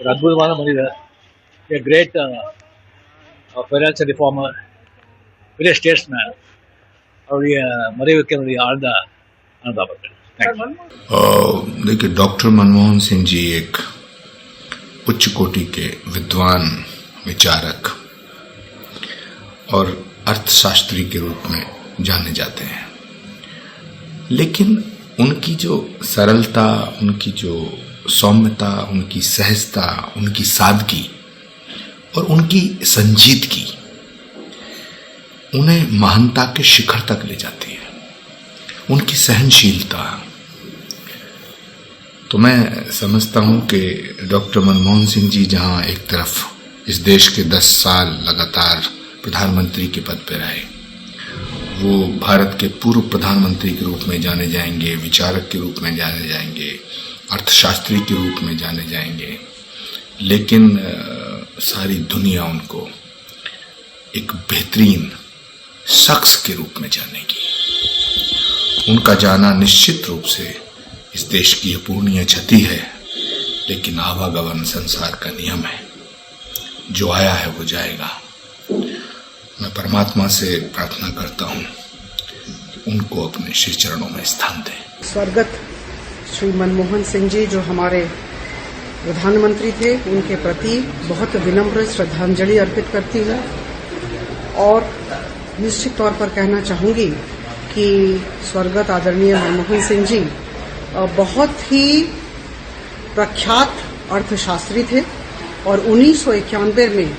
ஒரு அற்புதமான மனிதர், a great financial reformer, great statesman. அவருடைய மறைவுக்கு என்னுடைய ஆழ்ந்த அனுதாபங்கள். देखिए, डॉक्टर मनमोहन सिंह जी एक उच्च कोटि के विद्वान, विचारक और अर्थशास्त्री के रूप में जाने जाते हैं, लेकिन उनकी जो सरलता, उनकी जो सौम्यता, उनकी सहजता, उनकी सादगी और उनकी संजीदगी उन्हें महानता के शिखर तक ले जाती है। उनकी सहनशीलता, तो मैं समझता हूं कि डॉक्टर मनमोहन सिंह जी जहां एक तरफ इस देश के 10 साल लगातार प्रधानमंत्री के पद पर रहे, वो भारत के पूर्व प्रधानमंत्री के रूप में जाने जाएंगे, विचारक के रूप में जाने जाएंगे, अर्थशास्त्री के रूप में जाने जाएंगे, लेकिन सारी दुनिया उनको एक बेहतरीन शख्स के रूप में जानेगी। उनका जाना निश्चित रूप से इस देश की अपूर्णीय क्षति है, लेकिन आवागमन संसार का नियम है। जो आया है वो जाएगा। मैं परमात्मा से प्रार्थना करता हूं कि उनको अपने श्री चरणों में स्थान दें। स्वर्गत श्री मनमोहन सिंह जी जो हमारे प्रधानमंत्री थे, उनके प्रति बहुत विनम्र श्रद्धांजलि अर्पित करती है और निश्चित तौर पर कहना चाहूंगी कि स्वर्गत आदरणीय मनमोहन सिंह जी बहुत ही प्रख्यात अर्थशास्त्री थे और 1991 में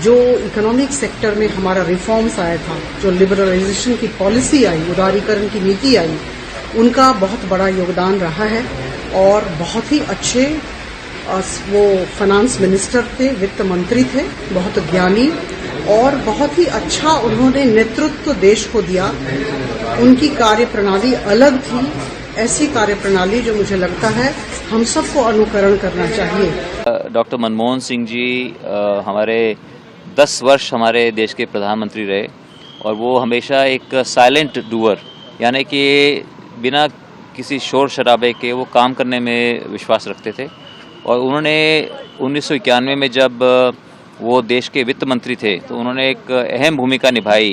जो इकोनॉमिक सेक्टर में हमारा रिफॉर्म्स आया था, जो लिबरलाइजेशन की पॉलिसी आई, उदारीकरण की नीति आई, उनका बहुत बड़ा योगदान रहा है और बहुत ही अच्छे वो फाइनेंस मिनिस्टर थे, वित्त मंत्री थे, बहुत ज्ञानी और बहुत ही अच्छा उन्होंने नेतृत्व देश को दिया। उनकी कार्यप्रणाली अलग थी, ऐसी कार्यप्रणाली जो मुझे लगता है हम सबको अनुकरण करना चाहिए। डॉक्टर मनमोहन सिंह जी हमारे 10 वर्ष हमारे देश के प्रधानमंत्री रहे और वो हमेशा एक साइलेंट डूअर, यानी कि बिना किसी शोर शराबे के वो काम करने में विश्वास रखते थे। और उन्होंने 1991 में जब वो देश के वित्त मंत्री थे तो उन्होंने एक अहम भूमिका निभाई।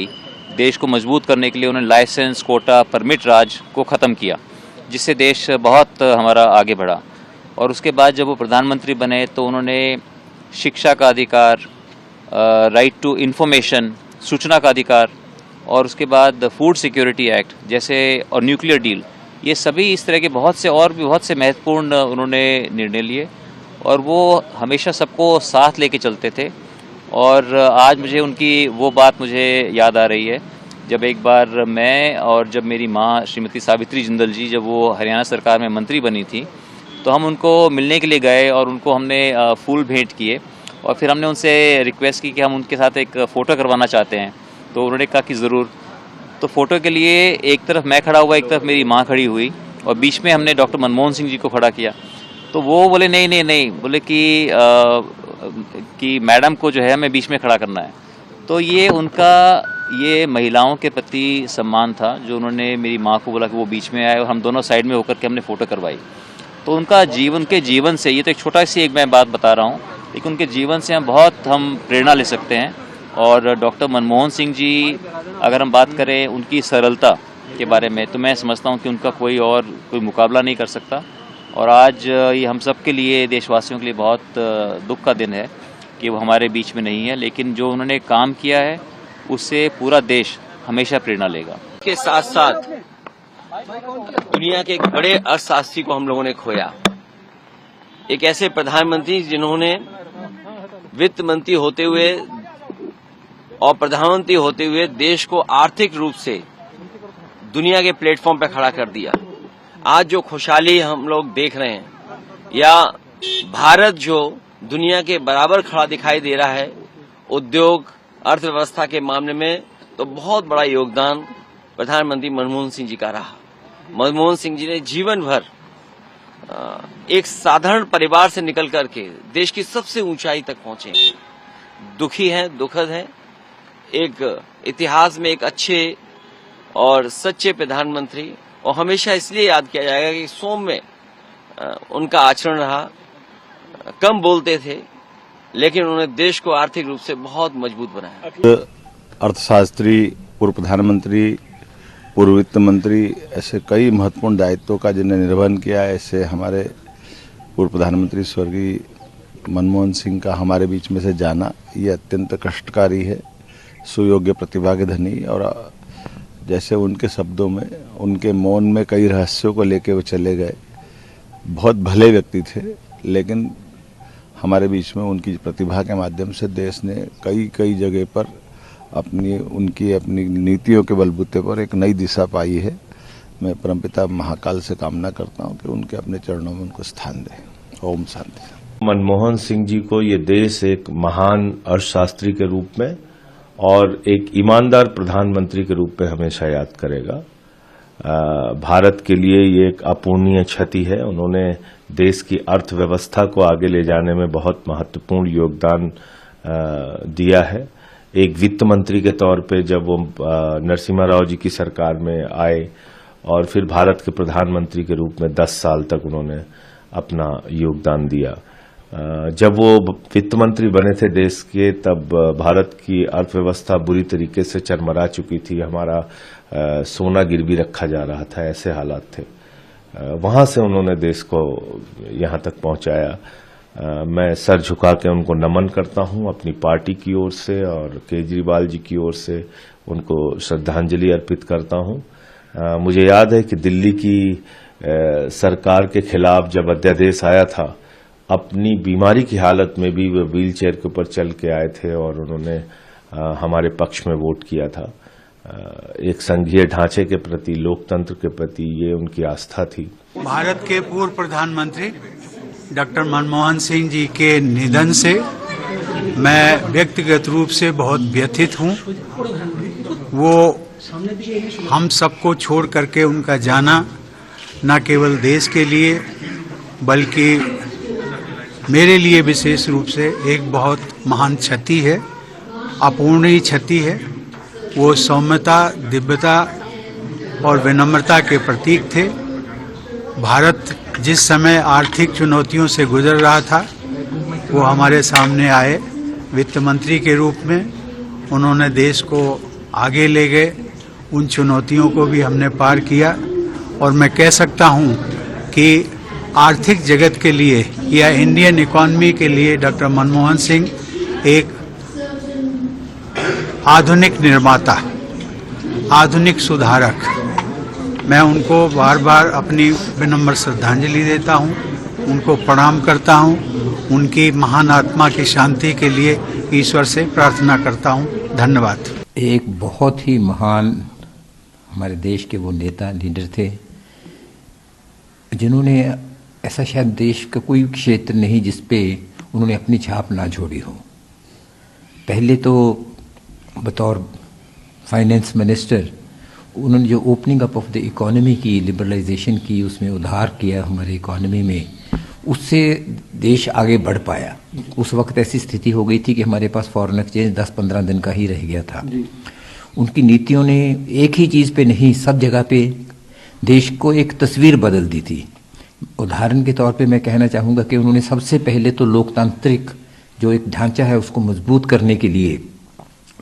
देश को मजबूत करने के लिए उन्होंने लाइसेंस, कोटा, परमिट राज को ख़त्म किया, जिससे देश बहुत हमारा आगे बढ़ा। और उसके बाद जब वो प्रधानमंत्री बने तो उन्होंने शिक्षा का अधिकार, राइट टू इन्फॉर्मेशन, सूचना का अधिकार, और उसके बाद फूड सिक्योरिटी एक्ट जैसे और न्यूक्लियर डील, ये सभी इस तरह के बहुत से महत्वपूर्ण उन्होंने निर्णय लिए और वो हमेशा सबको साथ लेके चलते थे। और आज मुझे उनकी वो बात मुझे याद आ रही है, जब एक बार मैं और जब मेरी माँ श्रीमती सावित्री जिंदल जी जब वो हरियाणा सरकार में मंत्री बनी थी, तो हम उनको मिलने के लिए गए और उनको हमने फूल भेंट किए और फिर हमने उनसे रिक्वेस्ट की कि हम उनके साथ एक फ़ोटो करवाना चाहते हैं। तो उन्होंने कहा कि ज़रूर। तो फ़ोटो के लिए एक तरफ मैं खड़ा हुआ, एक तरफ मेरी माँ खड़ी हुई और बीच में हमने डॉक्टर मनमोहन सिंह जी को खड़ा किया। तो वो बोले नहीं, बोले कि मैडम को जो है हमें बीच में खड़ा करना है। तो ये उनका ये महिलाओं के प्रति सम्मान था, जो उन्होंने मेरी माँ को बोला कि वो बीच में आए और हम दोनों साइड में होकर के हमने फ़ोटो करवाई। तो उनका जीवन से, ये तो एक छोटा सी एक मैं बात बता रहा हूँ, लेकिन उनके जीवन से हम प्रेरणा ले सकते हैं। और डॉक्टर मनमोहन सिंह जी, अगर हम बात करें उनकी सरलता के बारे में, तो मैं समझता हूँ कि उनका कोई मुकाबला नहीं कर सकता। और आज ये हम सब के लिए, देशवासियों के लिए बहुत दुख का दिन है कि वो हमारे बीच में नहीं है, लेकिन जो उन्होंने काम किया है उससे पूरा देश हमेशा प्रेरणा लेगा। के साथ साथ दुनिया के एक बड़े अर्थशास्त्री को हम लोगों ने खोया, एक ऐसे प्रधानमंत्री जिन्होंने वित्त मंत्री होते हुए और प्रधानमंत्री होते हुए देश को आर्थिक रूप से दुनिया के प्लेटफॉर्म पर खड़ा कर दिया। आज जो खुशहाली हम लोग देख रहे हैं, या भारत जो दुनिया के बराबर खड़ा दिखाई दे रहा है उद्योग, अर्थव्यवस्था के मामले में, तो बहुत बड़ा योगदान प्रधानमंत्री मनमोहन सिंह जी का रहा। मनमोहन सिंह जी ने जीवन भर एक साधारण परिवार से निकल करके देश की सबसे ऊंचाई तक पहुंचे। दुखी हैं, दुखद हैं। एक इतिहास में एक अच्छे और सच्चे प्रधानमंत्री, और हमेशा इसलिए याद किया जाएगा कि सौम्य उनका आचरण रहा, कम बोलते थे, लेकिन उन्होंने देश को आर्थिक रूप से बहुत मजबूत बनाया। अर्थशास्त्री, पूर्व प्रधानमंत्री, पूर्व वित्त मंत्री, ऐसे कई महत्वपूर्ण दायित्वों का जिन्हें निर्वहन किया, ऐसे हमारे पूर्व प्रधानमंत्री स्वर्गीय मनमोहन सिंह का हमारे बीच में से जाना ये अत्यंत कष्टकारी है। सुयोग्य प्रतिभा के धनी, और जैसे उनके शब्दों में, उनके मौन में कई रहस्यों को लेके वो चले गए। बहुत भले व्यक्ति थे, लेकिन हमारे बीच में उनकी प्रतिभा के माध्यम से देश ने कई जगह पर अपनी नीतियों के बलबूते पर एक नई दिशा पाई है। मैं परमपिता महाकाल से कामना करता हूं कि उनके अपने चरणों में उनको स्थान दे। ओम शांति। मनमोहन सिंह जी को ये देश एक महान अर्थशास्त्री के रूप में और एक ईमानदार प्रधानमंत्री के रूप में हमेशा याद करेगा। भारत के लिए ये एक अपूर्णीय क्षति है। उन्होंने देश की अर्थव्यवस्था को आगे ले जाने में बहुत महत्वपूर्ण योगदान दिया है। एक वित्त मंत्री के तौर पे जब वो नरसिम्हा राव जी की सरकार में आए और फिर भारत के प्रधानमंत्री के रूप में 10 साल तक उन्होंने अपना योगदान दिया। जब वो वित्त मंत्री बने थे देश के, तब भारत की अर्थव्यवस्था बुरी तरीके से चरमरा चुकी थी। हमारा सोना गिरवी रखा जा रहा था, ऐसे हालात थे। वहां से उन्होंने देश को यहां तक पहुंचाया। मैं सर झुका के उनको नमन करता हूं अपनी पार्टी की ओर से, और केजरीवाल जी की ओर से उनको श्रद्धांजलि अर्पित करता हूं। मुझे याद है कि दिल्ली की सरकार के खिलाफ जब अध्यादेश आया था, अपनी बीमारी की हालत में भी वे व्हील चेयर के ऊपर चल के आए थे और उन्होंने हमारे पक्ष में वोट किया था। एक संघीय ढांचे के प्रति, लोकतंत्र के प्रति ये उनकी आस्था थी। भारत के पूर्व प्रधानमंत्री डॉक्टर मनमोहन सिंह जी के निधन से मैं व्यक्तिगत रूप से बहुत व्यथित हूं। वो हम सबको छोड़ करके उनका जाना न केवल देश के लिए बल्कि मेरे लिए विशेष रूप से एक बहुत महान क्षति है, अपूर्णीय क्षति है। वो सौम्यता, दिव्यता और विनम्रता के प्रतीक थे। भारत जिस समय आर्थिक चुनौतियों से गुजर रहा था, वो हमारे सामने आए वित्त मंत्री के रूप में। उन्होंने देश को आगे ले गए, उन चुनौतियों को भी हमने पार किया। और मैं कह सकता हूं कि आर्थिक जगत के लिए या इंडियन इकोनॉमी के लिए डॉक्टर मनमोहन सिंह एक आधुनिक निर्माता, आधुनिक सुधारक। मैं उनको बार बार अपनी विनम्र श्रद्धांजलि देता हूं, उनको प्रणाम करता हूं। उनकी महान आत्मा की शांति के लिए ईश्वर से प्रार्थना करता हूं। धन्यवाद। एक बहुत ही महान हमारे देश के वो नेता, लीडर थे, जिन्होंने ऐसा शायद देश का कोई क्षेत्र नहीं जिस पे उन्होंने अपनी छाप ना छोड़ी हो। पहले तो बतौर फाइनेंस मिनिस्टर उन्होंने जो opening up of the economy की, लिबरलाइजेशन की, उसमें उधार किया हमारे इकोनॉमी में, उससे देश आगे बढ़ पाया। उस वक्त ऐसी स्थिति हो गई थी कि हमारे पास फॉरेन एक्सचेंज 10-15 दिन का ही रह गया था। उनकी नीतियों ने एक ही चीज़ पे नहीं, सब जगह पे देश को एक तस्वीर बदल दी थी। उदाहरण के तौर पे मैं कहना चाहूँगा कि उन्होंने सबसे पहले तो लोकतांत्रिक जो एक ढांचा है उसको मजबूत करने के लिए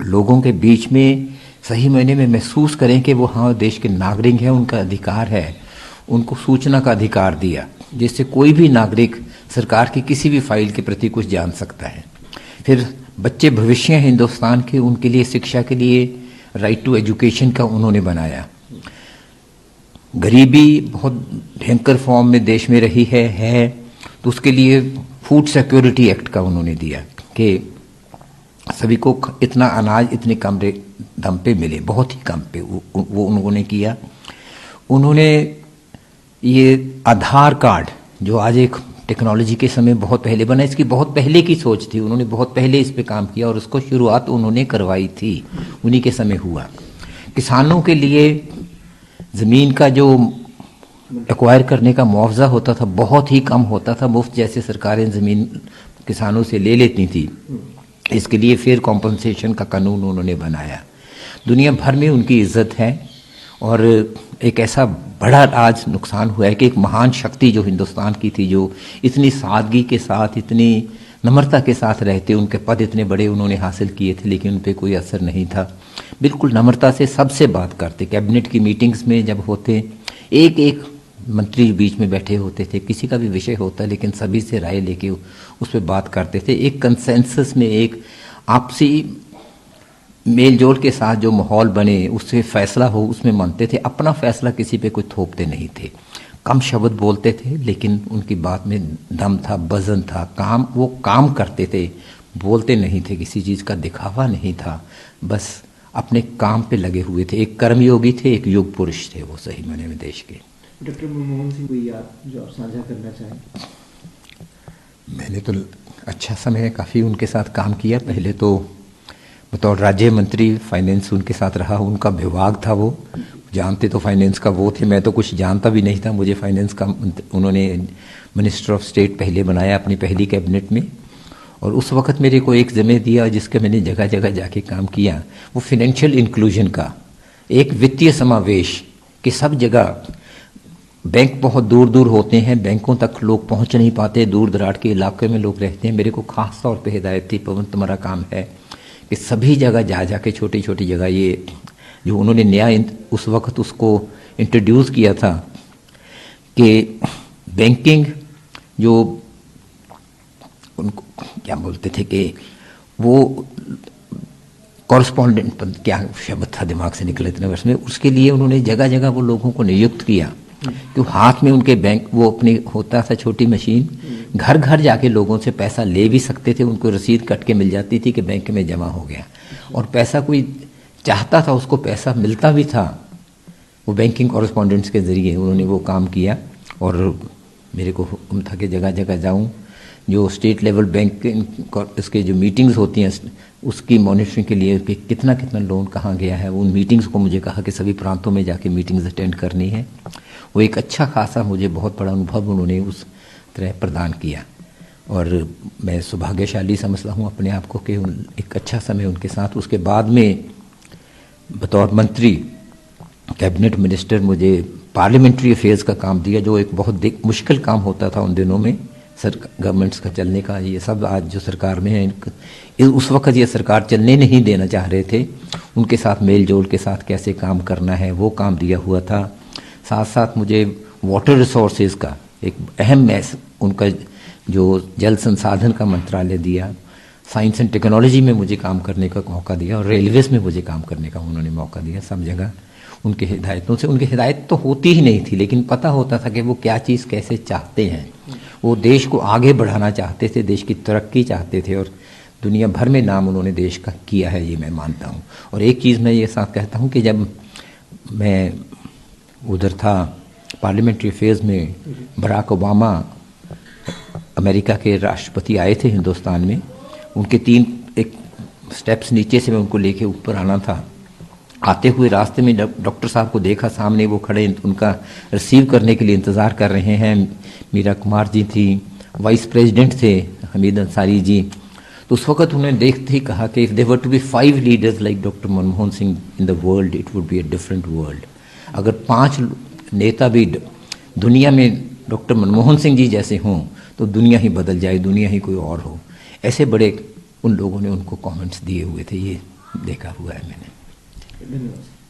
लोगों के बीच में सही मायने में महसूस करें कि वो हाँ देश के नागरिक हैं, उनका अधिकार है, उनको सूचना का अधिकार दिया, जिससे कोई भी नागरिक सरकार की किसी भी फाइल के प्रति कुछ जान सकता है। फिर बच्चे भविष्य हिंदुस्तान के, उनके लिए शिक्षा के लिए राइट टू एजुकेशन का उन्होंने बनाया। गरीबी बहुत भयंकर फॉर्म में देश में रही है तो उसके लिए फूड सिक्योरिटी एक्ट का उन्होंने दिया कि सभी को इतना अनाज इतने कम दाम पे मिले, बहुत ही कम पे वो उन्होंने किया। उन्होंने ये आधार कार्ड जो आज एक टेक्नोलॉजी के समय बहुत पहले बना, इसकी बहुत पहले की सोच थी, उन्होंने बहुत पहले इस पे काम किया और उसको शुरुआत उन्होंने करवाई थी, उन्हीं के समय हुआ। किसानों के लिए ज़मीन का जो एक्वायर करने का मुआवजा होता था बहुत ही कम होता था, मुफ्त जैसे सरकारें ज़मीन किसानों से ले लेती थी। इसके लिए फेयर कॉम्पनसेशन का कानून उन्होंने बनाया। दुनिया भर में उनकी इज्जत है और एक ऐसा बड़ा आज नुकसान हुआ है कि एक महान शक्ति जो हिंदुस्तान की थी, जो इतनी सादगी के साथ, इतनी नम्रता के साथ रहते, उनके पद इतने बड़े उन्होंने हासिल किए थे लेकिन उन पर कोई असर नहीं था। बिल्कुल नम्रता से सबसे बात करते, कैबिनेट की मीटिंग्स में जब होते एक एक मंत्री बीच में बैठे होते थे, किसी का भी विषय होता लेकिन सभी से राय लेके उस पर बात करते थे। एक कंसेंसस में, एक आपसी मेल जोल के साथ जो माहौल बने, उससे फैसला हो उसमें मानते थे। अपना फैसला किसी पे कोई थोपते नहीं थे। कम शब्द बोलते थे लेकिन उनकी बात में दम था, वजन था, वो काम करते थे, बोलते नहीं थे, किसी चीज़ का दिखावा नहीं था, बस अपने काम पे लगे हुए थे। एक कर्मयोगी थे, एक युग पुरुष थे वो सही मायने में देश के। डॉक्टर मनमोहन सिंह कोई याद जो आप साझा करना चाहें? मैंने तो अच्छा समय काफ़ी उनके साथ काम किया। पहले तो बतौर राज्य मंत्री फाइनेंस उनके साथ रहा, उनका विभाग था वो, जानते तो फाइनेंस का वो थे, मैं तो कुछ जानता भी नहीं था। मुझे फाइनेंस का उन्होंने मिनिस्टर ऑफ स्टेट पहले बनाया अपनी पहली कैबिनेट में, और उस वक्त मेरे को एक ज़िम्मे दिया जिसके मैंने जगह जगह जाके काम किया, वो फाइनेंशियल इंक्लूजन का, एक वित्तीय समावेश कि सब जगह बैंक बहुत दूर दूर होते हैं, बैंकों तक लोग पहुंच नहीं पाते, दूर दराज के इलाके में लोग रहते हैं। मेरे को खास तौर पे हिदायत थी, पवन तुम्हारा काम है कि सभी जगह जा जाके छोटी छोटी जगह, ये जो उन्होंने नया उस वक्त उसको इंट्रोड्यूस किया था कि बैंकिंग जो उनको क्या बोलते थे कि वो कॉरस्पॉन्डेंट, क्या शब्द था दिमाग से निकले इतने वर्ष में, उसके लिए उन्होंने जगह जगह वो लोगों को नियुक्त किया कि हाथ में उनके बैंक वो अपनी होता था छोटी मशीन, घर घर जाके लोगों से पैसा ले भी सकते थे, उनको रसीद कट के मिल जाती थी कि बैंक में जमा हो गया, और पैसा कोई चाहता था उसको पैसा मिलता भी था। वो बैंकिंग कॉरस्पॉन्डेंट्स के ज़रिए उन्होंने वो काम किया, और मेरे को हुक्म था कि जगह जगह जाऊं, जो स्टेट लेवल बैंक इसके जो मीटिंग्स होती हैं उसकी मॉनिटरिंग के लिए कि कितना कितना लोन कहाँ गया है, उन मीटिंग्स को मुझे कहा कि सभी प्रांतों में जाके मीटिंग्स अटेंड करनी है। वो एक अच्छा खासा मुझे बहुत बड़ा अनुभव उन्होंने उस तरह प्रदान किया, और मैं सौभाग्यशाली समझता हूँ अपने आप को कि एक अच्छा समय उनके साथ। उसके बाद में बतौर मंत्री कैबिनेट मिनिस्टर मुझे पार्लियामेंट्री अफेयर्स का काम दिया, जो एक बहुत मुश्किल काम होता था उन दिनों में गवर्नमेंट्स का चलने का। ये सब आज जो सरकार में है, उस वक्त ये सरकार चलने नहीं देना चाह रहे थे, उनके साथ मेल जोल के साथ कैसे काम करना है वो काम दिया हुआ था। साथ साथ मुझे वाटर रिसोर्सेज का एक अहम उनका जो जल संसाधन का मंत्रालय दिया, साइंस एंड टेक्नोलॉजी में मुझे काम करने का मौका दिया, और रेलवेज में मुझे काम करने का उन्होंने मौका दिया। सब जगह उनके हिदायतों से, उनकी हिदायत तो होती ही नहीं थी लेकिन पता होता था कि वो क्या चीज़ कैसे चाहते हैं। वो देश को आगे बढ़ाना चाहते थे, देश की तरक्की चाहते थे, और दुनिया भर में नाम उन्होंने देश का किया है, ये मैं मानता हूँ। और एक चीज़ मैं ये साथ कहता हूँ कि जब मैं उधर था पार्लियामेंट्री अफेयर्स में, बराक ओबामा अमेरिका के राष्ट्रपति आए थे हिंदुस्तान में, उनके 3 एक स्टेप्स नीचे से मैं उनको लेके ऊपर आना था। आते हुए रास्ते में डॉक्टर साहब को देखा, सामने वो खड़े, उनका रिसीव करने के लिए इंतज़ार कर रहे हैं। मीरा कुमार जी थी, वाइस प्रेसिडेंट थे हमीद अंसारी जी। तो उस वक्त उन्होंने देखते ही कहा कि if there were to be 5 leaders like doctor Manmohan Singh in the world, it would be a different world. अगर 5 नेता भी दुनिया में डॉक्टर मनमोहन सिंह जी जैसे हों तो दुनिया ही बदल जाए, दुनिया ही कोई और हो। ऐसे बड़े उन लोगों ने उनको कमेंट्स दिए हुए थे, ये देखा हुआ है मैंने। धन्यवाद।